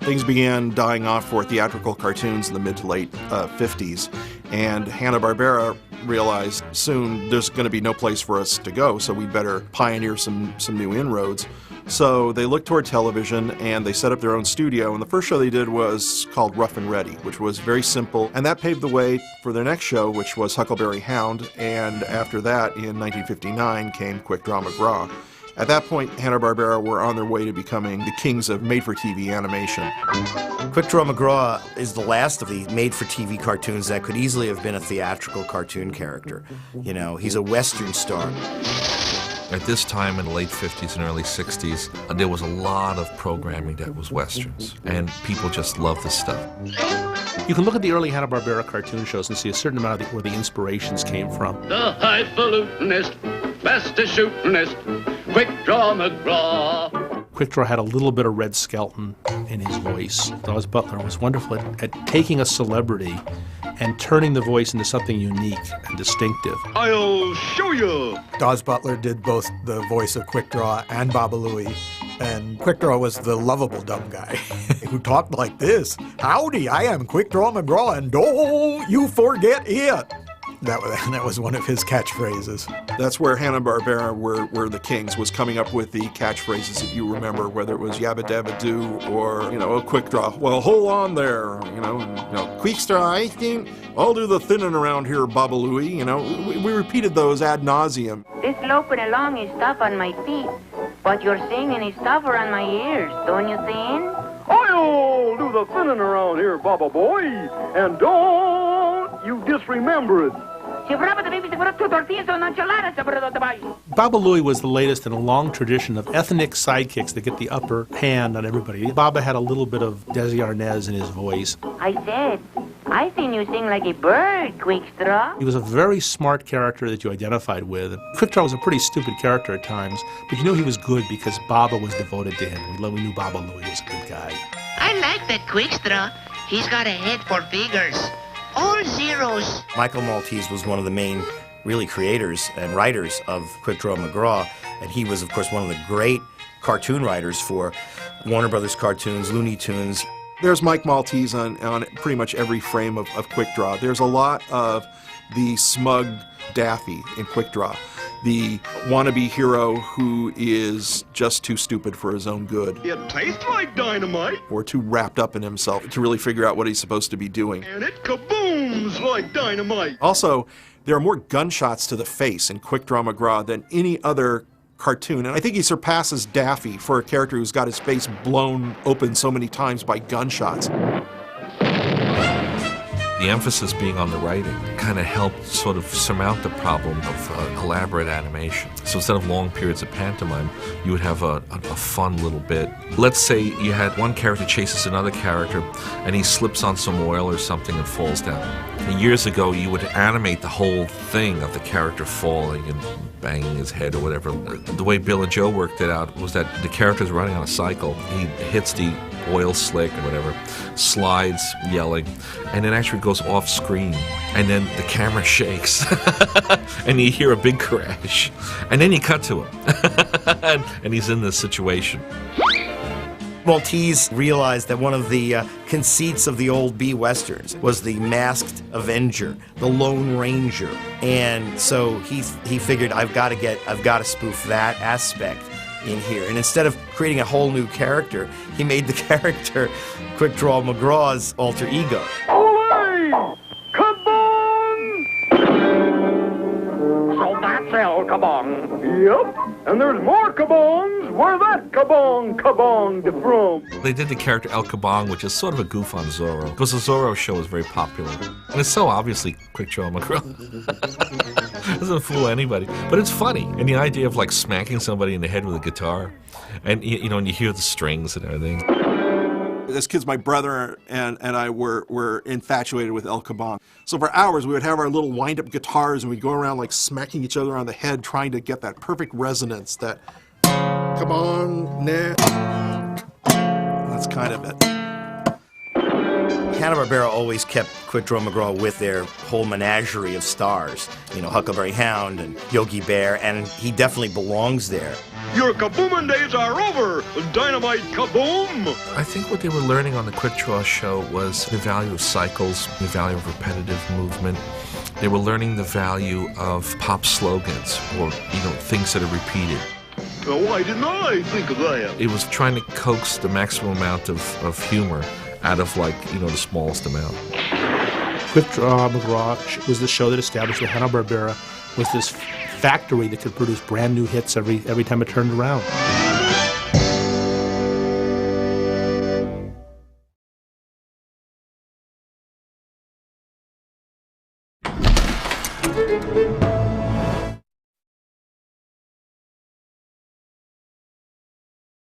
Things began dying off for theatrical cartoons in the mid to late 50s, and Hanna-Barbera realized soon there's going to be no place for us to go, so we better pioneer some new inroads. So they looked toward television and they set up their own studio, and the first show they did was called Rough and Ready, which was very simple, and that paved the way for their next show, which was Huckleberry Hound, and after that, in 1959, came Quick Draw McGraw. At that point, Hanna-Barbera were on their way to becoming the kings of made-for-TV animation. Quick Draw McGraw is the last of the made-for-TV cartoons that could easily have been a theatrical cartoon character. You know, he's a Western star. At this time in the late 50s and early 60s, there was a lot of programming that was Westerns, and people just loved this stuff. You can look at the early Hanna-Barbera cartoon shows and see a certain amount of where the inspirations came from. The highfalutinist, fastest shootinist, Quick Draw McGraw. Quick Draw had a little bit of Red Skelton in his voice. Dawes Butler was wonderful at taking a celebrity and turning the voice into something unique and distinctive. I'll show you. Dawes Butler did both the voice of Quick Draw and Baba Louie, and Quick Draw was the lovable dumb guy who talked like this. Howdy, I am Quick Draw McGraw, and don't you forget it. That was one of his catchphrases. That's where Hanna-Barbera were the kings, was coming up with the catchphrases that you remember, whether it was Yabba Dabba Doo or, oh, Quick Draw. Well, hold on there, Quick Draw, I think I'll do the thinning around here, Baba Louie. We repeated those ad nauseum. This loping along is tough on my feet, but your singing is tougher on my ears, don't you think? I'll do the thinning around here, Baba Boy, and don't you disremember it. Baba Louie was the latest in a long tradition of ethnic sidekicks that get the upper hand on everybody. Baba had a little bit of Desi Arnaz in his voice. I seen you sing like a bird, Quick Draw. He was a very smart character that you identified with. Quick Draw was a pretty stupid character at times, but you knew he was good because Baba was devoted to him. We knew Baba Louie was a good guy. I like that Quick Draw. He's got a head for figures. All zeros. Michael Maltese was one of the main, really, creators and writers of Quick Draw McGraw, and he was, of course, one of the great cartoon writers for Warner Brothers cartoons, Looney Tunes. There's Mike Maltese on pretty much every frame of Quick Draw. There's a lot of the smug Daffy in Quick Draw, the wannabe hero who is just too stupid for his own good. It tastes like dynamite. Or too wrapped up in himself to really figure out what he's supposed to be doing. And it kabooms like dynamite. Also, there are more gunshots to the face in Quick Draw McGraw than any other cartoon, and I think he surpasses Daffy for a character who's got his face blown open so many times by gunshots. The emphasis being on the writing kind of helped sort of surmount the problem of elaborate animation. So instead of long periods of pantomime, you would have a fun little bit. Let's say you had one character chases another character, and he slips on some oil or something and falls down. And years ago, you would animate the whole thing of the character falling and banging his head or whatever. The way Bill and Joe worked it out was that the character's running on a cycle. He hits the oil slick or whatever, slides yelling, and it actually goes off screen, and then the camera shakes and you hear a big crash, and then you cut to him and he's in this situation. Maltese realized that one of the conceits of the old B-Westerns was the masked Avenger, the Lone Ranger, and so he figured I've got to spoof that aspect in here. And instead of creating a whole new character, he made the character Quick Draw McGraw's alter ego. Olay! Kabong! So that's El Kabong. Yep, and there's more kabongs where that kabonged from. They did the character El Kabong, which is sort of a goof on Zorro, because the Zorro show is very popular. And it's so obviously Quick Draw McGraw. Doesn't fool anybody, but it's funny. And the idea of like smacking somebody in the head with a guitar, and and you hear the strings and everything. As kids, my brother and I were infatuated with El Kabong. So for hours, we would have our little wind-up guitars, and we'd go around like smacking each other on the head, trying to get that perfect resonance, that Kabong, nah. That's kind of it. Hanna-Barbera always kept Quick Draw McGraw with their whole menagerie of stars. Huckleberry Hound and Yogi Bear, and he definitely belongs there. Your kabooming days are over. Dynamite kaboom! I think what they were learning on the Quick Draw show was the value of cycles, the value of repetitive movement. They were learning the value of pop slogans or, things that are repeated. Why didn't I think of that? It was trying to coax the maximum amount of humor out of, the smallest amount. Quick Draw McGraw was the show that established that Hanna-Barbera was this factory that could produce brand new hits every time it turned around.